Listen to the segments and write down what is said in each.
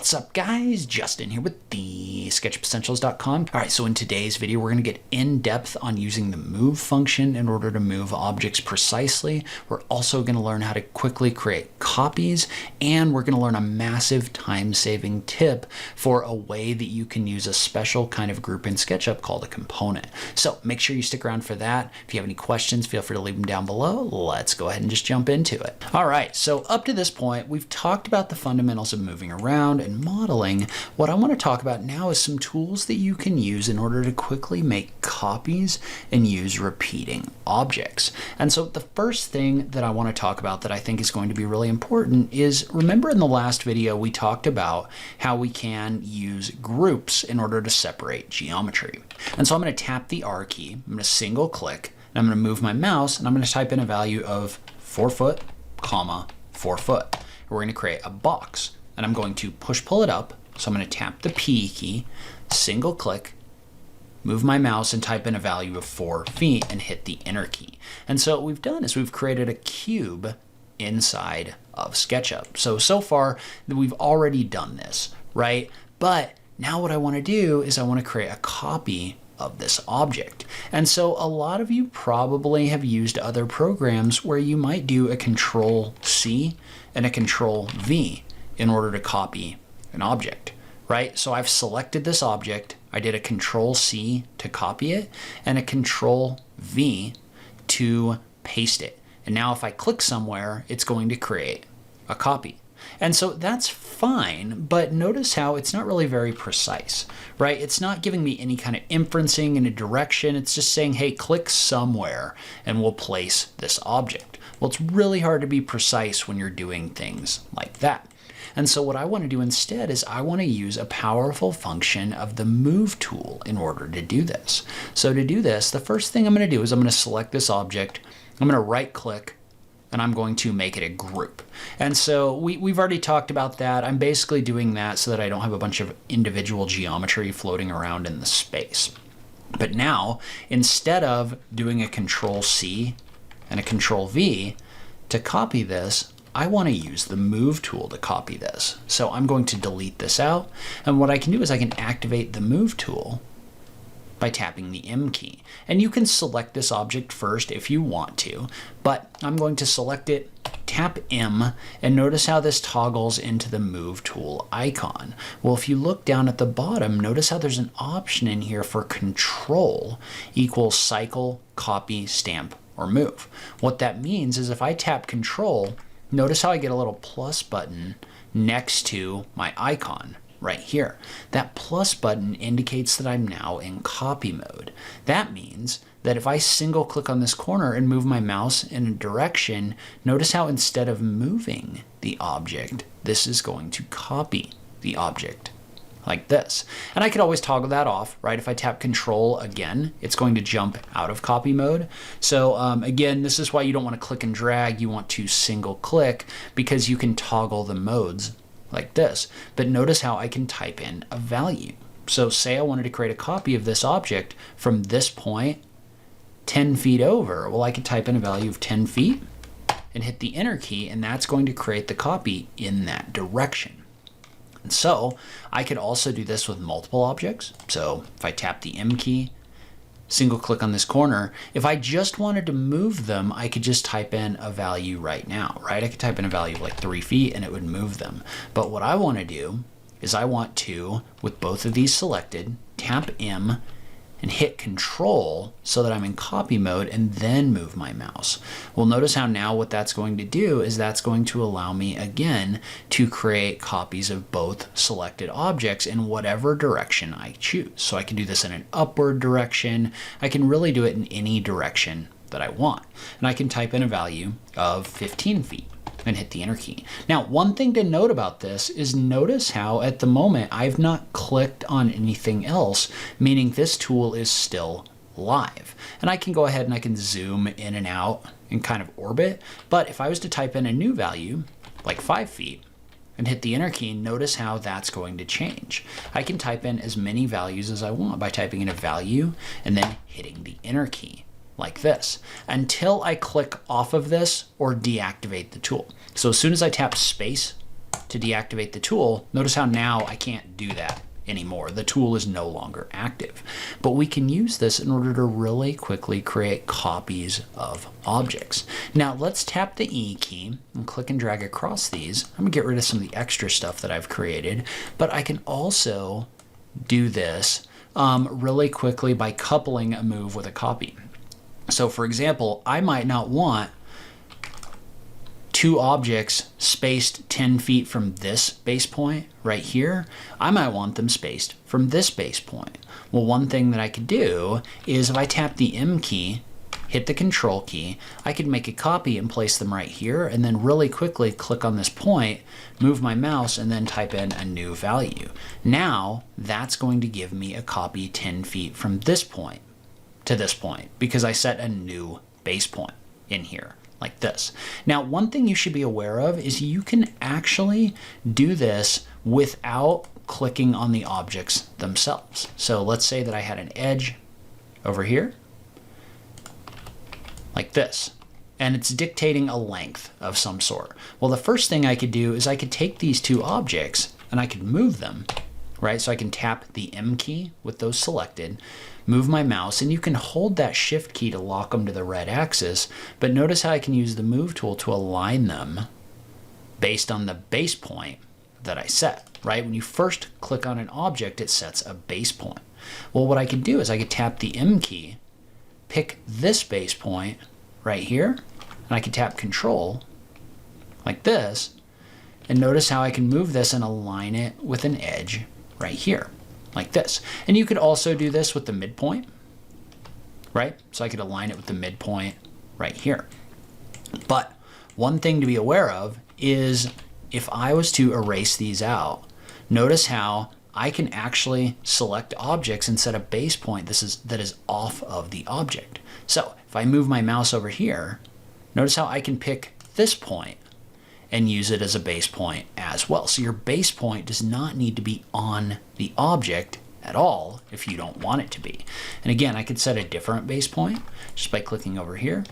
What's up guys? Justin here with TheSketchUpEssentials.com. All right, so in today's video, we're gonna get in depth on using the move function in order to move objects precisely. We're also gonna learn how to quickly create copies, and we're gonna learn a massive time-saving tip for a way that you can use a special kind of group in SketchUp called a component. So make sure you stick around for that. If you have any questions, feel free to leave them down below. Let's go ahead and just jump into it. All right, so up to this point, we've talked about the fundamentals of moving around and modeling. What I want to talk about now is some tools that you can use in order to quickly make copies and use repeating objects. And so the first thing that I want to talk about that I think is going to be really important is, remember in the last video we talked about how we can use groups in order to separate geometry. And so I'm going to tap the R key, I'm going to single click, and I'm going to move my mouse, and I'm going to type in a value of 4 foot, comma, 4 foot. We're going to create a box. And I'm going to push-pull it up. So I'm going to tap the P key, single click, move my mouse and type in a value of 4 feet and hit the enter key. And so what we've done is we've created a cube inside of SketchUp. So far we've already done this, right? But now what I want to do is I want to create a copy of this object. And so a lot of you probably have used other programs where you might do a Control C and a Control V in order to copy an object, right? So I've selected this object, I did a Control C to copy it and a Control V to paste it. And now if I click somewhere, it's going to create a copy. And so that's fine, but notice how it's not really very precise, right? It's not giving me any kind of inferencing in a direction. It's just saying, hey, click somewhere and we'll place this object. Well, it's really hard to be precise when you're doing things like that. And so what I want to do instead is I want to use a powerful function of the move tool in order to do this. So to do this, the first thing I'm going to do is I'm going to select this object, I'm going to right click, and I'm going to make it a group. And so we've already talked about that. I'm basically doing that so that I don't have a bunch of individual geometry floating around in the space. But now, instead of doing a Control C and a Control V to copy this, I want to use the move tool to copy this. So I'm going to delete this out. And what I can do is I can activate the move tool by tapping the M key. And you can select this object first if you want to, but I'm going to select it, tap M, and notice how this toggles into the move tool icon. Well, if you look down at the bottom, notice how there's an option in here for Control equals cycle, copy, stamp, or move. What that means is if I tap Control, notice how I get a little plus button next to my icon right here. That plus button indicates that I'm now in copy mode. That means that if I single click on this corner and move my mouse in a direction, notice how instead of moving the object, this is going to copy the object like this. And I could always toggle that off, right? If I tap Control again, it's going to jump out of copy mode. So again, this is why you don't want to click and drag. You want to single click because you can toggle the modes like this. But notice how I can type in a value. So say I wanted to create a copy of this object from this point 10 feet over. Well, I could type in a value of 10 feet and hit the enter key, and that's going to create the copy in that direction. And so I could also do this with multiple objects. So if I tap the M key, single click on this corner, if I just wanted to move them, I could just type in a value right now, right? I could type in a value of like 3 feet and it would move them. But what I want to do is I want to, with both of these selected, tap M and hit Control so that I'm in copy mode and then move my mouse. Well, notice how now what that's going to do is that's going to allow me again to create copies of both selected objects in whatever direction I choose. So I can do this in an upward direction. I can really do it in any direction that I want. And I can type in a value of 15 feet. And hit the enter key. Now, one thing to note about this is notice how at the moment I've not clicked on anything else, meaning this tool is still live. And I can go ahead and I can zoom in and out and kind of orbit. But if I was to type in a new value, like 5 feet, and hit the enter key, notice how that's going to change. I can type in as many values as I want by typing in a value and then hitting the enter key. like this until I click off of this or deactivate the tool. So as soon as I tap space to deactivate the tool, notice how now I can't do that anymore. The tool is no longer active. But we can use this in order to really quickly create copies of objects. Now let's tap the E key and click and drag across these. I'm gonna get rid of some of the extra stuff that I've created, but I can also do this really quickly by coupling a move with a copy. So for example, I might not want two objects spaced 10 feet from this base point right here. I might want them spaced from this base point. Well, one thing that I could do is if I tap the M key, hit the control key, I could make a copy and place them right here, and then really quickly click on this point, move my mouse, and then type in a new value. Now that's going to give me a copy 10 feet from this point to this point because I set a new base point in here like this. Now, one thing you should be aware of is you can actually do this without clicking on the objects themselves. So let's say that I had an edge over here like this, and it's dictating a length of some sort. Well, the first thing I could do is I could take these two objects and I could move them, right? So I can tap the M key with those selected, move my mouse, and you can hold that shift key to lock them to the red axis, but notice how I can use the move tool to align them based on the base point that I set, right? When you first click on an object, it sets a base point. Well, what I could do is I could tap the M key, pick this base point right here, and I could tap control like this, and notice how I can move this and align it with an edge right here, like this. And you could also do this with the midpoint, right? So I could align it with the midpoint right here. But one thing to be aware of is if I was to erase these out, notice how I can actually select objects and set a base point that is off of the object. So if I move my mouse over here, notice how I can pick this point and use it as a base point as well. So your base point does not need to be on the object at all if you don't want it to be. And again, I could set a different base point just by clicking over here.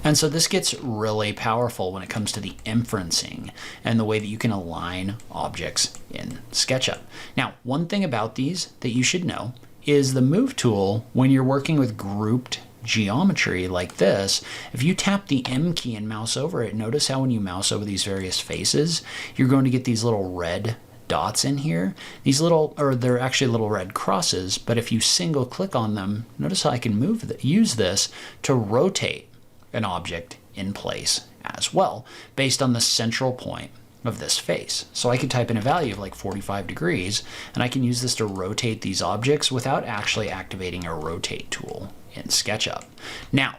And so this gets really powerful when it comes to the inferencing and the way that you can align objects in SketchUp. Now, one thing about these that you should know is the move tool, when you're working with grouped geometry like this, if you tap the M key and mouse over it, notice how when you mouse over these various faces, you're going to get these little red dots in here. These little, or they're actually little red crosses, but if you single click on them, notice how I can use this to rotate an object in place as well, based on the central point of this face. So I could type in a value of like 45 degrees, and I can use this to rotate these objects without actually activating a rotate tool in SketchUp. Now,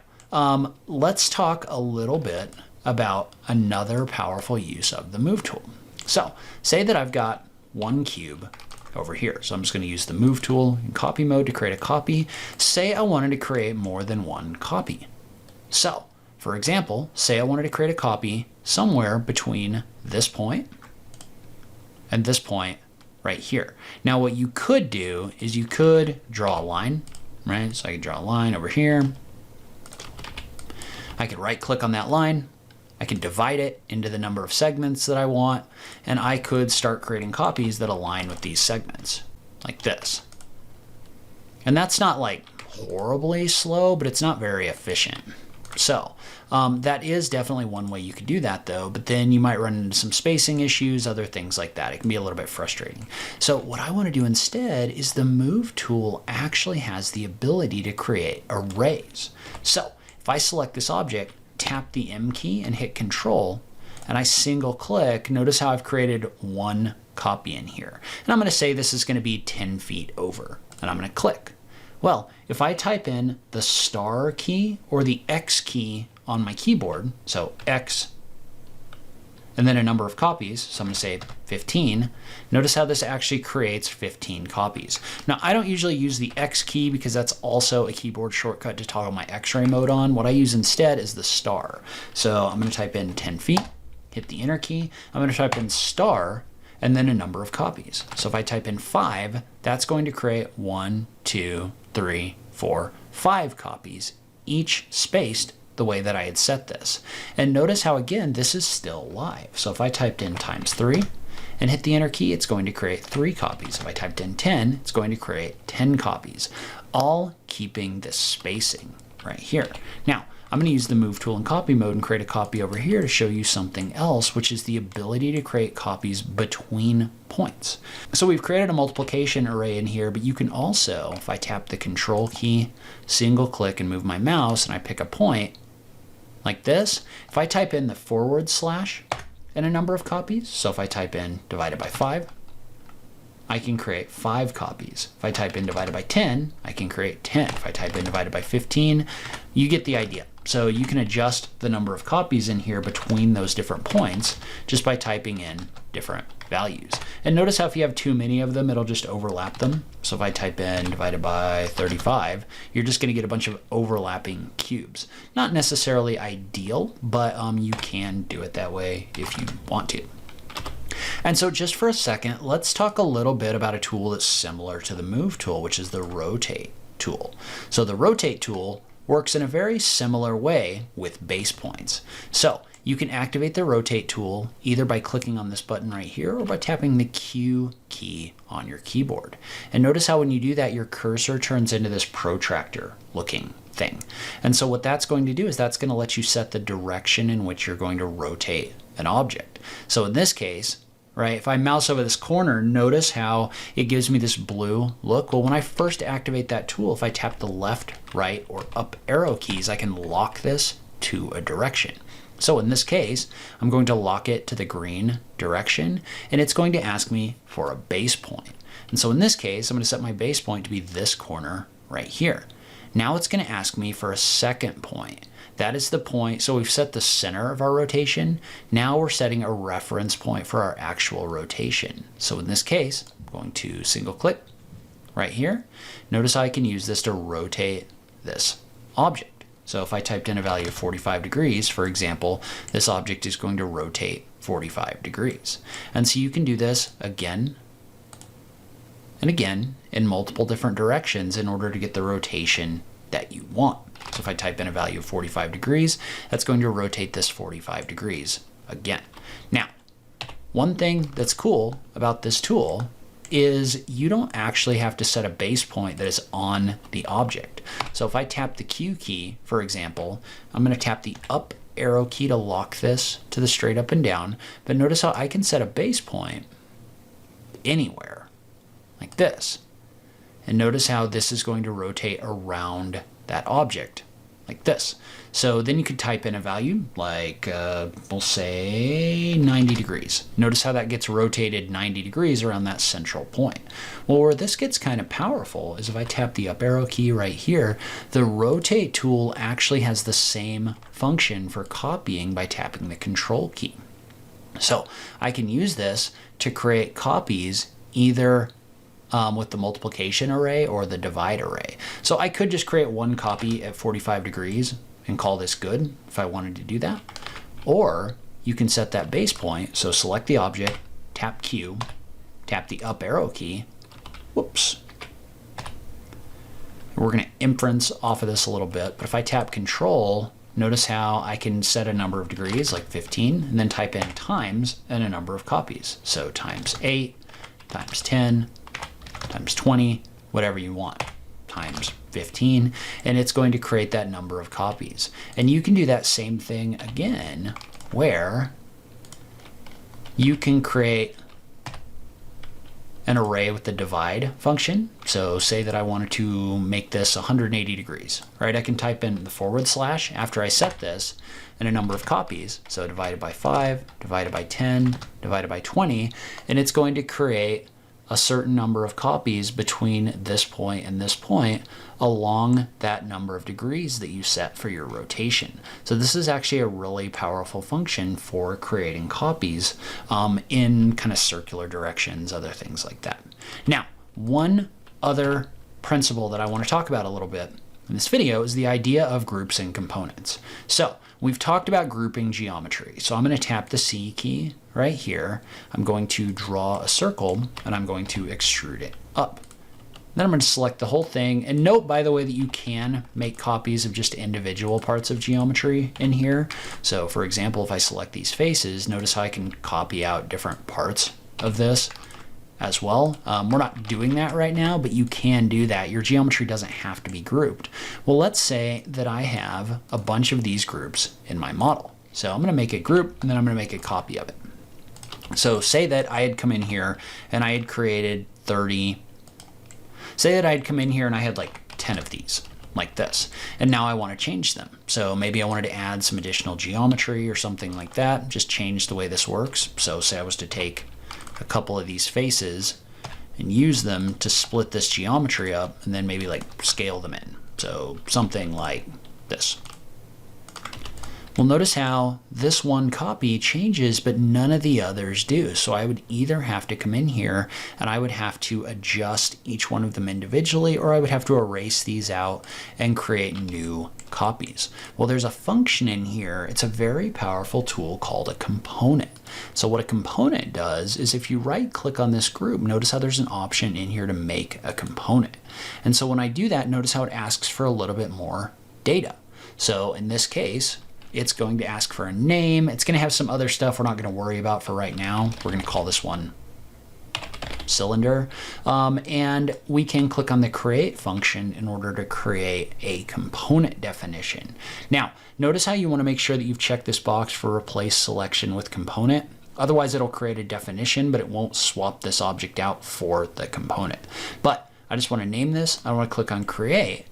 let's talk a little bit about another powerful use of the move tool. So say that I've got one cube over here. So I'm just going to use the move tool in copy mode to create a copy. Say I wanted to create more than one copy. So, for example, say I wanted to create a copy somewhere between this point and this point right here. Now, what you could do is you could draw a line, right? So I could draw a line over here. I could right click on that line. I can divide it into the number of segments that I want, and I could start creating copies that align with these segments like this. And that's not like horribly slow, but it's not very efficient. So that is definitely one way you could do that though, but then you might run into some spacing issues, other things like that. It can be a little bit frustrating. So what I want to do instead is the move tool actually has the ability to create arrays. So if I select this object, tap the M key and hit control, and I single click, notice how I've created one copy in here. And I'm going to say this is going to be 10 feet over, and I'm going to click. Well, if I type in the star key or the X key on my keyboard, so X and then a number of copies, so I'm going to say 15, notice how this actually creates 15 copies. Now, I don't usually use the X key because that's also a keyboard shortcut to toggle my X-ray mode on. What I use instead is the star. So I'm going to type in 10 feet, hit the enter key. I'm going to type in star and then a number of copies. So if I type in 5, that's going to create 1, 2, 3, 4, 5 copies, each spaced the way that I had set this. And notice how, again, this is still live. So if I typed in ×3 and hit the enter key, it's going to create 3 copies. If I typed in 10, it's going to create 10 copies, all keeping this spacing right here. Now, I'm going to use the move tool in copy mode and create a copy over here to show you something else, which is the ability to create copies between points. So we've created a multiplication array in here, but you can also, if I tap the control key, single click and move my mouse and I pick a point like this, if I type in the / and a number of copies, so if I type in divided by 5, I can create 5 copies. If I type in divided by 10, I can create 10. If I type in divided by 15, you get the idea. So you can adjust the number of copies in here between those different points just by typing in different values. And notice how if you have too many of them, it'll just overlap them. So if I type in divided by 35, you're just going to get a bunch of overlapping cubes. Not necessarily ideal, but you can do it that way if you want to. And so just for a second, let's talk a little bit about a tool that's similar to the move tool, which is the rotate tool. So the rotate tool works in a very similar way with base points. So you can activate the rotate tool either by clicking on this button right here or by tapping the Q key on your keyboard. And notice how when you do that, your cursor turns into this protractor looking thing. And so what that's going to do is that's going to let you set the direction in which you're going to rotate an object. So in this case, right, if I mouse over this corner, notice how it gives me this blue look. Well, when I first activate that tool, if I tap the left, right, or up arrow keys, I can lock this to a direction. So in this case, I'm going to lock it to the green direction, and it's going to ask me for a base point. And so in this case, I'm going to set my base point to be this corner right here. Now it's going to ask me for a second point. That is the point. So we've set the center of our rotation. Now we're setting a reference point for our actual rotation. So in this case, I'm going to single click right here. Notice how I can use this to rotate this object. So if I typed in a value of 45 degrees, for example, this object is going to rotate 45 degrees. And so you can do this again and again in multiple different directions in order to get the rotation that you want. So if I type in a value of 45 degrees, that's going to rotate this 45 degrees again. Now, one thing that's cool about this tool is you don't actually have to set a base point that is on the object. So if I tap the Q key, for example, I'm going to tap the up arrow key to lock this to the straight up and down. But notice how I can set a base point anywhere like this. And notice how this is going to rotate around that object like this. So then you could type in a value like, we'll say 90 degrees. Notice how that gets rotated 90 degrees around that central point. Well, where this gets kind of powerful is if I tap the up arrow key right here, the rotate tool actually has the same function for copying by tapping the control key. So I can use this to create copies either with the multiplication array or the divide array. So I could just create one copy at 45 degrees and call this good if I wanted to do that. Or you can set that base point. So select the object, tap Q, tap the up arrow key. Whoops. We're going to inference off of this a little bit, but if I tap control, notice how I can set a number of degrees like 15 and then type in times and a number of copies. So times 8, times 10, times 20, whatever you want, times 15, and it's going to create that number of copies. And you can do that same thing again, where you can create an array with the divide function. So say that I wanted to make this 180 degrees, right? I can type in the / after I set this and a number of copies. So divided by 5, divided by 10, divided by 20, and it's going to create a certain number of copies between this point and this point along that number of degrees that you set for your rotation. So this is actually a really powerful function for creating copies in kind of circular directions, other things like that. Now, one other principle that I want to talk about a little bit in this video is the idea of groups and components. So we've talked about grouping geometry. So I'm going to tap the C key right here. I'm going to draw a circle and I'm going to extrude it up. Then I'm going to select the whole thing. And note, by the way, that you can make copies of just individual parts of geometry in here. So for example, if I select these faces, notice how I can copy out different parts of this as well. We're not doing that right now, but you can do that. Your geometry doesn't have to be grouped. Well, let's say that I have a bunch of these groups in my model. So I'm going to make a group, and then I'm going to make a copy of it. So say that I had come in here and I had created 30. Say that I'd come in here and I had like 10 of these, like this, and now I want to change them. So maybe I wanted to add some additional geometry or something like that, just change the way this works. So say I was to take a couple of these faces and use them to split this geometry up and then maybe like scale them in. So something like this. Well, notice how this one copy changes, but none of the others do. So I would either have to come in here and I would have to adjust each one of them individually, or I would have to erase these out and create new copies. Well, there's a function in here. It's a very powerful tool called a component. So what a component does is if you right click on this group, notice how there's an option in here to make a component. And so when I do that, notice how it asks for a little bit more data. So in this case, it's going to ask for a name. It's going to have some other stuff we're not going to worry about for right now. We're going to call this one cylinder. And we can click on the create function in order to create a component definition. Now, notice how you want to make sure that you've checked this box for replace selection with component. Otherwise, it'll create a definition, but it won't swap this object out for the component. But I just want to name this. I want to click on create.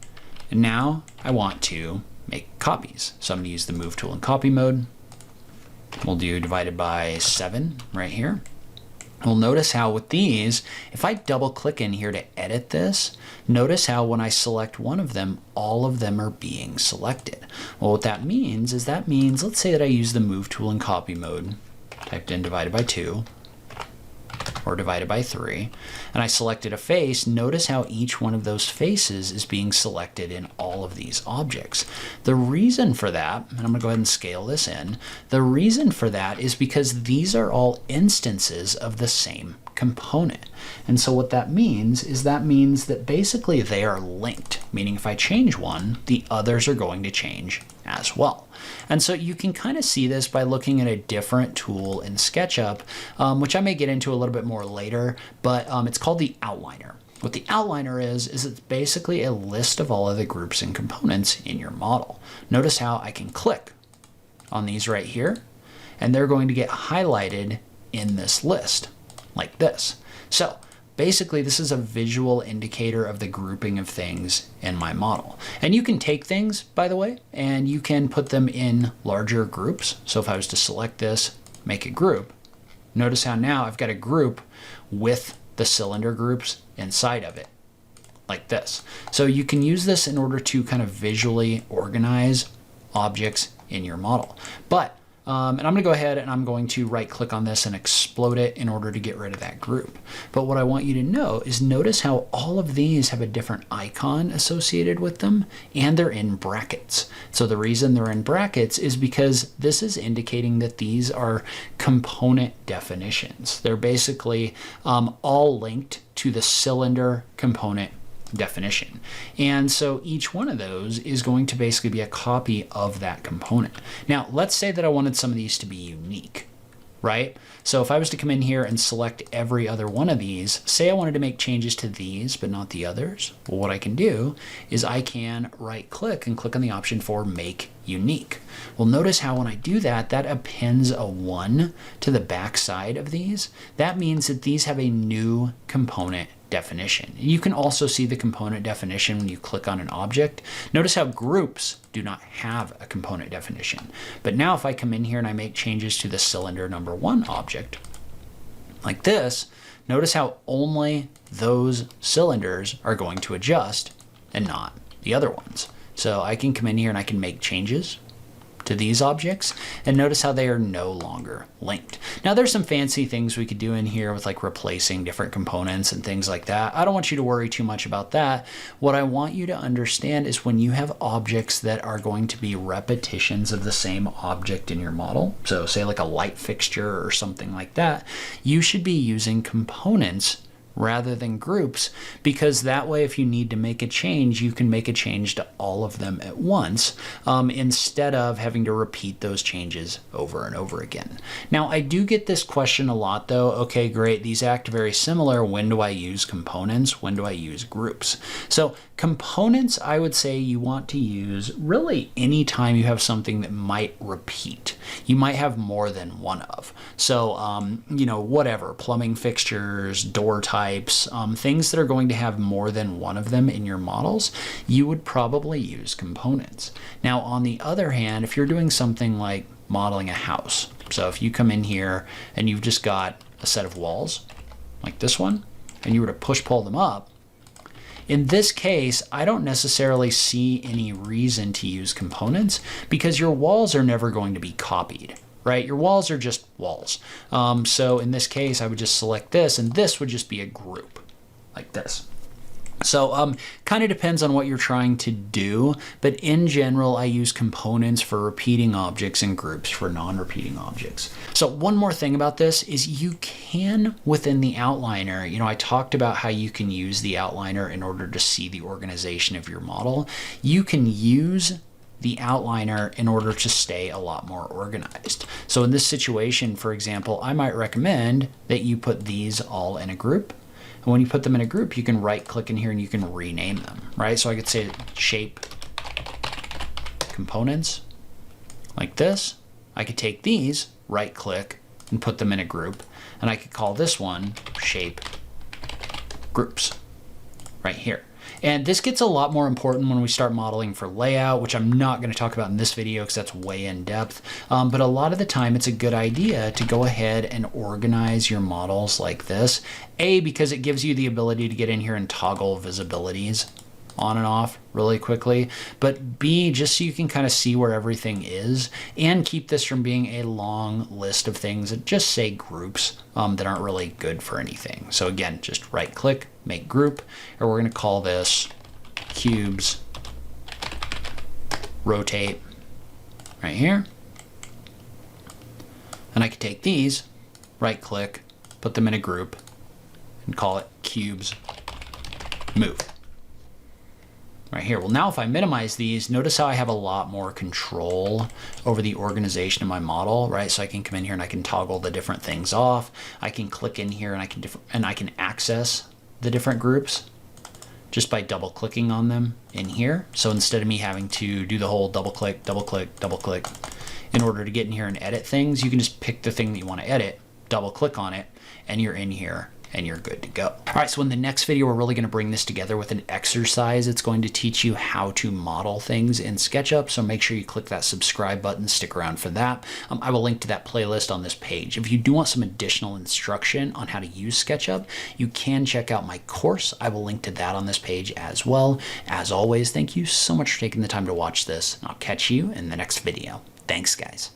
And now I want to make copies. So I'm going to use the move tool in copy mode. We'll do divided by 7 right here. We'll notice how with these, if I double click in here to edit this, notice how when I select one of them, all of them are being selected. Well, what that means is let's say that I use the move tool in copy mode, typed in divided by 2, or divided by 3, and I selected a face. Notice how each one of those faces is being selected in all of these objects. The reason for that, and I'm going to go ahead and scale this in, the reason for that is because these are all instances of the same component. And so what that means is that basically they are linked, meaning if I change one, the others are going to change as well. And so you can kind of see this by looking at a different tool in SketchUp, which I may get into a little bit more later, but it's called the outliner. What the outliner is it's basically a list of all of the groups and components in your model. Notice how I can click on these right here, and they're going to get highlighted in this list like this. So basically, this is a visual indicator of the grouping of things in my model. And you can take things, by the way, and you can put them in larger groups. So if I was to select this, make a group, notice how now I've got a group with the cylinder groups inside of it, like this. So you can use this in order to kind of visually organize objects in your model. But and I'm going to go ahead and I'm going to right click on this and explode it in order to get rid of that group. But what I want you to know is notice how all of these have a different icon associated with them, and they're in brackets. So the reason they're in brackets is because this is indicating that these are component definitions. They're basically all linked to the cylinder component definition. And so each one of those is going to basically be a copy of that component. Now, let's say that I wanted some of these to be unique, right? So if I was to come in here and select every other one of these, say I wanted to make changes to these, but not the others, well, what I can do is I can right click and click on the option for make unique. Well, notice how when I do that, that appends a 1 to the back side of these. That means that these have a new component definition. You can also see the component definition when you click on an object. Notice how groups do not have a component definition. But now if I come in here and I make changes to the cylinder number 1 object, like this, notice how only those cylinders are going to adjust and not the other ones. So I can come in here and I can make changes to these objects, and notice how they are no longer linked. Now there's some fancy things we could do in here with like replacing different components and things like that. I don't want you to worry too much about that. What I want you to understand is when you have objects that are going to be repetitions of the same object in your model, so say like a light fixture or something like that, you should be using components rather than groups, because that way if you need to make a change, you can make a change to all of them at once, instead of having to repeat those changes over and over again. Now, I do get this question a lot though. Okay, great, these act very similar. When do I use components? When do I use groups? So components, I would say you want to use really anytime you have something that might repeat. You might have more than one of. So, whatever, plumbing fixtures, door types, things that are going to have more than one of them in your models, you would probably use components. Now, on the other hand, if you're doing something like modeling a house, so if you come in here and you've just got a set of walls like this one, and you were to push-pull them up, in this case, I don't necessarily see any reason to use components because your walls are never going to be copied, right? Your walls are just walls. So in this case, I would just select this, and this would just be a group like this. So kind of depends on what you're trying to do, but in general, I use components for repeating objects and groups for non-repeating objects. So one more thing about this is you can, within the outliner, I talked about how you can use the outliner in order to see the organization of your model. You can use the outliner in order to stay a lot more organized. So in this situation, for example, I might recommend that you put these all in a group. And when you put them in a group, you can right click in here and you can rename them, right? So I could say shape components like this. I could take these, right click, and put them in a group. And I could call this one shape groups right here. And this gets a lot more important when we start modeling for layout, which I'm not going to talk about in this video because that's way in depth. But a lot of the time it's a good idea to go ahead and organize your models like this. A, because it gives you the ability to get in here and toggle visibilities on and off really quickly, but B, just so you can kind of see where everything is and keep this from being a long list of things that just say groups that aren't really good for anything. So again, just right click, make group, or we're going to call this cubes rotate right here. And I could take these, right click, put them in a group and call it cubes move. Right here. Well, now if I minimize these, notice how I have a lot more control over the organization of my model, right? So I can come in here and I can toggle the different things off. I can click in here and I can access the different groups just by double clicking on them in here. So instead of me having to do the whole double click, double click, double click in order to get in here and edit things, you can just pick the thing that you want to edit, double click on it, and you're in here and you're good to go. All right, so in the next video, we're really going to bring this together with an exercise. It's going to teach you how to model things in SketchUp, so make sure you click that subscribe button, stick around for that. I will link to that playlist on this page. If you do want some additional instruction on how to use SketchUp, you can check out my course. I will link to that on this page as well. As always, thank you so much for taking the time to watch this, and I'll catch you in the next video. Thanks, guys.